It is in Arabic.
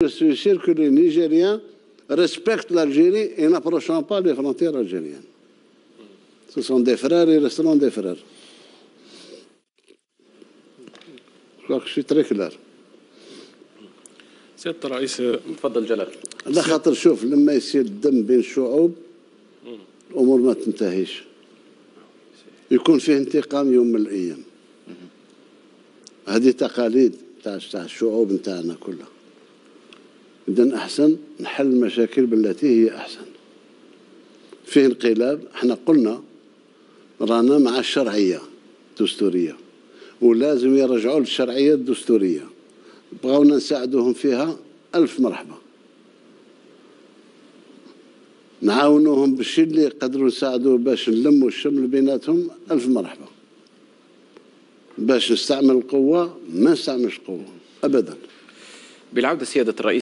Je suis sûr que les Nigériens respectent l'Algérie et n'approcheront pas les frontières algériennes. Ce sont des frères et resteront des frères. Je crois que je suis très clair. سيادة الرئيس تفضل جلال. على خاطر شوف لما يصير الدم بين الشعوب الأمور ما تنتهيش. يكون فيه انتقام يوم من الأيام. هذه تقاليد تاع الشعوب نتاعنا كلها. إذن أحسن نحل المشاكل بالتي هي أحسن. فيه انقلاب، احنا قلنا رانا مع الشرعية الدستورية ولازم يرجعوا للشرعية الدستورية. بغاونا نساعدوهم فيها ألف مرحبا. نعاونوهم بالشيء اللي يقدروا نساعدوه باش نلموا الشمل بيناتهم ألف مرحبا. باش نستعمل القوة ما نستعملش قوة أبدا. بالعودة سيادة الرئيس